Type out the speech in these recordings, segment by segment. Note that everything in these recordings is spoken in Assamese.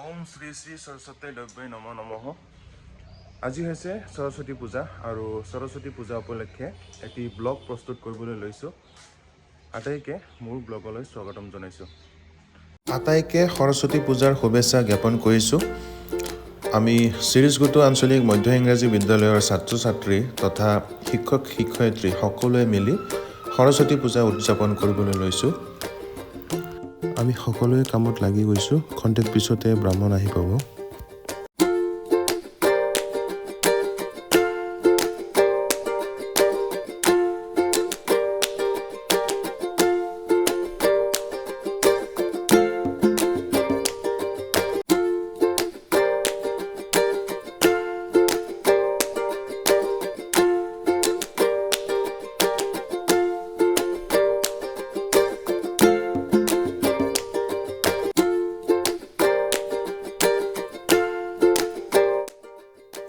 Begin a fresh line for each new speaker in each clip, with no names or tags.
ओम श्री श्री सरस्वती देवी नमो नमः। আজি হৈছে সৰস্বতী পূজা আৰু সৰস্বতী পূজা উপলক্ষে এটি ব্লগ প্ৰস্তুত কৰিবলৈ লৈছোঁ। আটাইকে মোৰ ব্লগলৈ স্বাগতম জনাইছোঁ। আটাইকে সৰস্বতী পূজাৰ শুভেচ্ছা জ্ঞাপন কৰিছোঁ। আমি শিৰিষঘুটু আঞ্চলিক মধ্য ইংৰাজী বিদ্যালয়ৰ ছাত্ৰ ছাত্ৰী তথা শিক্ষক শিক্ষয়িত্ৰী সকলোৱে মিলি সৰস্বতী পূজা উদযাপন কৰিবলৈ লৈছোঁ। আমি সকলোৱে কামত লাগি গৈছোঁ। খন্তেক পিছতে ব্ৰাহ্মণ আহি পাব।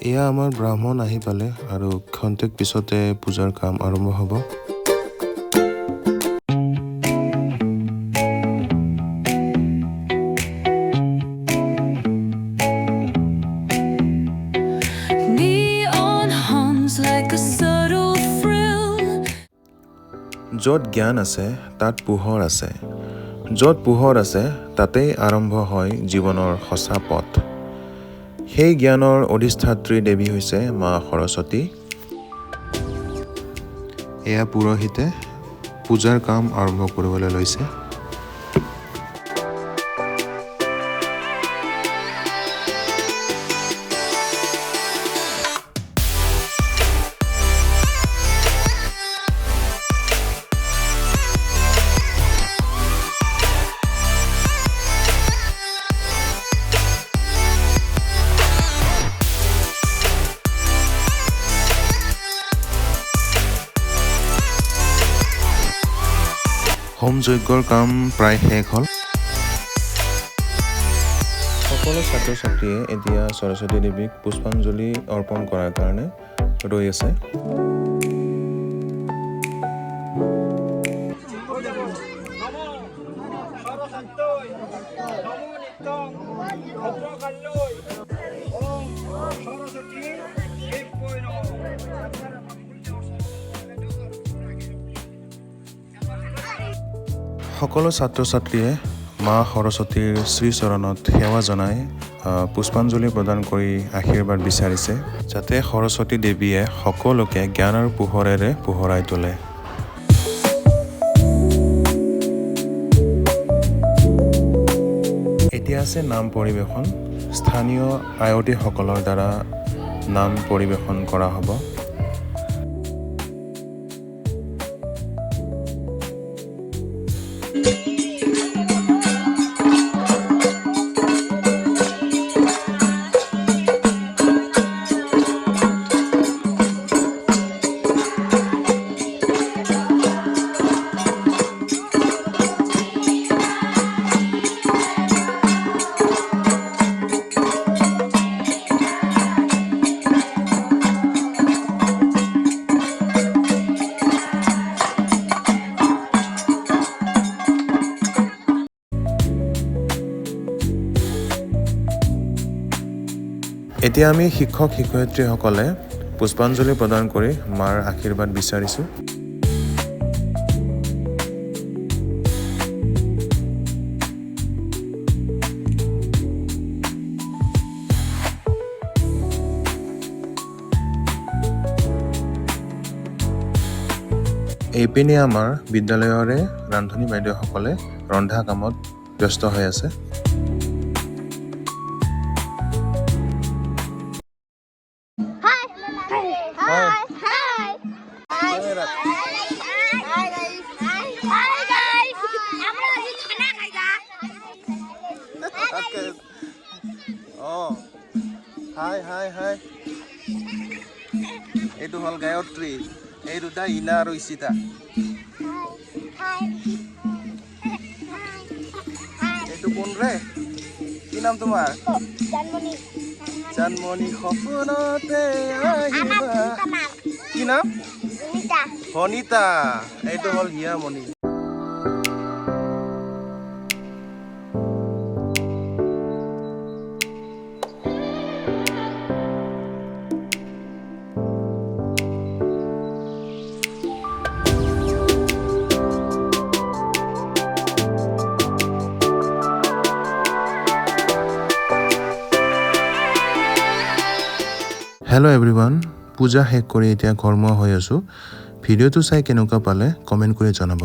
এয়া আমাৰ ব্ৰাহ্মণ আহি পালে আৰু খন্তেক পিছতে পূজাৰ কাম আৰম্ভ হ'ব। য'ত জ্ঞান আছে তাত পোহৰ আছে, য'ত পোহৰ আছে তাতেই আৰম্ভ হয় জীৱনৰ সঁচা পথ। সেই জ্ঞানৰ অধিষ্ঠাত্ৰী দেৱী হৈছে মা সৰস্বতী। এয়া পুৰোহিতে পূজাৰ কাম আৰম্ভ কৰিবলৈ লৈছে। হোম যজ্ঞৰ কাম প্ৰায় শেষ হ'ল। সকলো ছাত্ৰ ছাত্ৰীয়ে এতিয়া সৰস্বতী দেৱীক পুষ্পাঞ্জলি অৰ্পণ কৰাৰ কাৰণে ৰৈ আছে। সকলো ছাত্ৰ ছাত্ৰীয়ে মা সৰস্বতীৰ শ্ৰীচৰণত সেৱা জনাই পুষ্পাঞ্জলি প্ৰদান কৰি আশীৰ্বাদ বিচাৰিছে, যাতে সৰস্বতী দেৱীয়ে সকলোকে জ্ঞানৰ পোহৰেৰে পোহৰাই তোলে। এতিয়া আছে নাম পৰিৱেশন। স্থানীয় আয়তীসকলৰ দ্বাৰা নাম পৰিৱেশন কৰা হ'ব। এতিয়া আমি শিক্ষক শিক্ষয়িত্ৰীসকলে পুষ্পাঞ্জলি প্ৰদান কৰি মাৰ আশীৰ্বাদ বিচাৰিছোঁ। এইপিনে আমাৰ বিদ্যালয়ৰে ৰান্ধনী বাইদেউসকলে ৰন্ধা কামত ব্যস্ত হৈ আছে। হাই এইটো হ'ল গায়ত্ৰী, এই দুটা ইনা আৰু ইচিতা। এইটো কোন ৰে? কি নাম তোমাৰ? জানমণি সপোনতে আহিবা। কি নাম? ভনিতা। এইটো হ'ল হিয়ামণি। হেল্ল' এভৰিৱান, পূজা শেষ কৰি এতিয়া ঘৰমুৱা হৈ আছোঁ। ভিডিঅ'টো চাই কেনেকুৱা পালে কমেণ্ট কৰি জনাব।